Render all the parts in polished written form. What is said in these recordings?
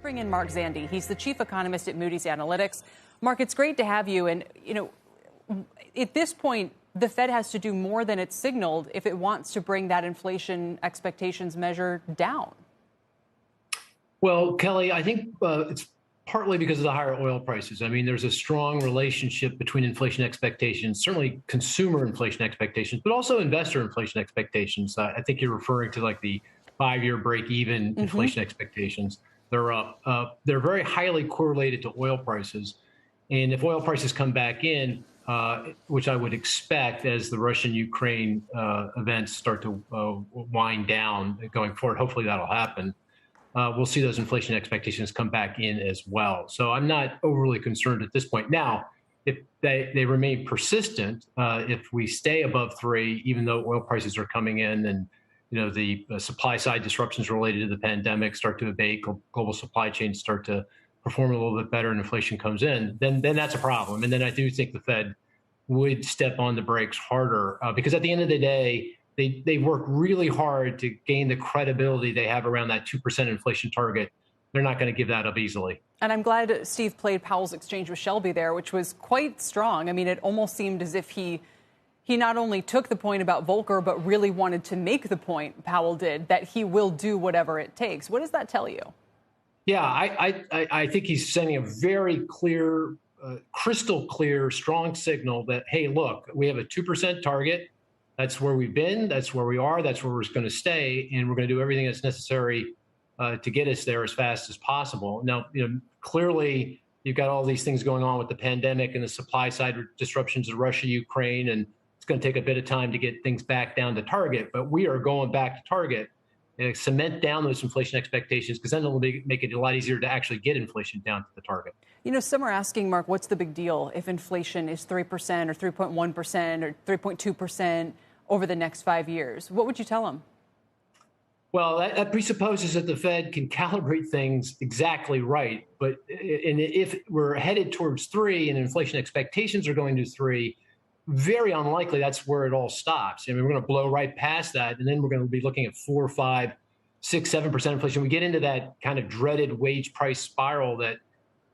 Bring in Mark Zandi. He's the chief economist at Moody's Analytics. Mark, it's great to have you. And, at this point, the Fed has to do more than it's signaled if it wants to bring that inflation expectations measure down. Well, Kelly, I think it's partly because of the higher oil prices. I mean, there's a strong relationship between inflation expectations, certainly consumer inflation expectations, but also investor inflation expectations. I think you're referring to like the 5-year break-even inflation expectations. They're up. They're very highly correlated to oil prices. And if oil prices come back in, which I would expect as the Russian-Ukraine events start to wind down going forward, hopefully that'll happen. We'll see those inflation expectations come back in as well. So I'm not overly concerned at this point. Now, if they remain persistent, if we stay above 3, even though oil prices are coming in and the supply side disruptions related to the pandemic start to abate, global supply chains start to perform a little bit better and inflation comes in, then that's a problem. And then I do think the Fed would step on the brakes harder because at the end of the day, they work really hard to gain the credibility they have around that 2% inflation target. They're not going to give that up easily. And I'm glad Steve played Powell's exchange with Shelby there, which was quite strong. I mean, it almost seemed as if he not only took the point about Volcker, but really wanted to make the point, Powell did, that he will do whatever it takes. What does that tell you? Yeah, I think he's sending a very clear, crystal clear, strong signal that, hey, look, we have a 2% target. That's where we've been. That's where we are. That's where we're going to stay. And we're going to do everything that's necessary to get us there as fast as possible. Now, clearly, you've got all these things going on with the pandemic and the supply side disruptions of Russia, Ukraine, and it's going to take a bit of time to get things back down to target. But we are going back to target. Cement down those inflation expectations, because then it'll make it a lot easier to actually get inflation down to the target. Some are asking, Mark, what's the big deal if inflation is 3% or 3.1% or 3.2% over the next 5 years? What would you tell them? Well, that presupposes that the Fed can calibrate things exactly right. But if we're headed towards 3 and inflation expectations are going to 3, very unlikely that's where it all stops. I mean, we're going to blow right past that, and then we're going to be looking at 4, 5, 6, 7% inflation. We get into that kind of dreaded wage price spiral that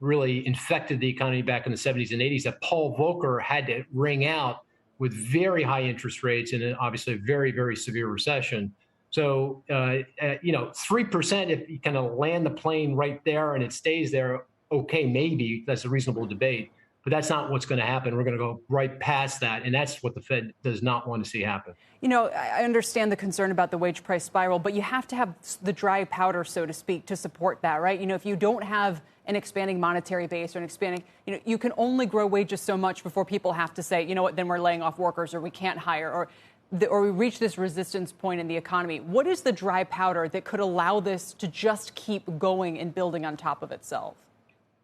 really infected the economy back in the 70s and 80s that Paul Volcker had to wring out with very high interest rates and obviously a very, very severe recession. So, 3%, if you kind of land the plane right there and it stays there, okay, maybe that's a reasonable debate. But that's not what's going to happen. We're going to go right past that. And that's what the Fed does not want to see happen. I understand the concern about the wage price spiral, but you have to have the dry powder, so to speak, to support that, right? If you don't have an expanding monetary base or an expanding, you can only grow wages so much before people have to say, you know what, then we're laying off workers or we can't hire or we reach this resistance point in the economy. What is the dry powder that could allow this to just keep going and building on top of itself?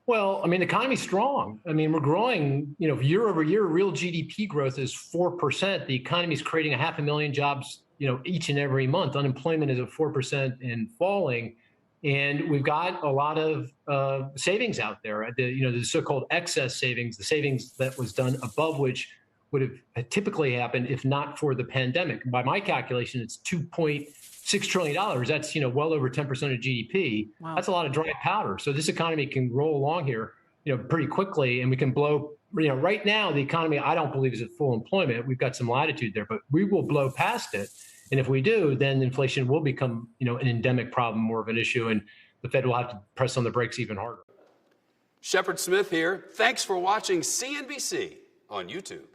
Well, I mean, the economy's strong. I mean, we're growing, year over year, real GDP growth is 4%. The economy's creating 500,000 jobs, each and every month. Unemployment is at 4% and falling. And we've got a lot of savings out there. The so-called excess savings, the savings that was done above which would have typically happened if not for the pandemic. By my calculation, it's $2.6 trillion. That's, well over 10% of GDP. Wow. That's a lot of dry powder. So this economy can roll along here, pretty quickly, and we can blow, right now, the economy, I don't believe is at full employment. We've got some latitude there, but we will blow past it. And if we do, then inflation will become, an endemic problem, more of an issue, and the Fed will have to press on the brakes even harder. Shepard Smith here. Thanks for watching CNBC on YouTube.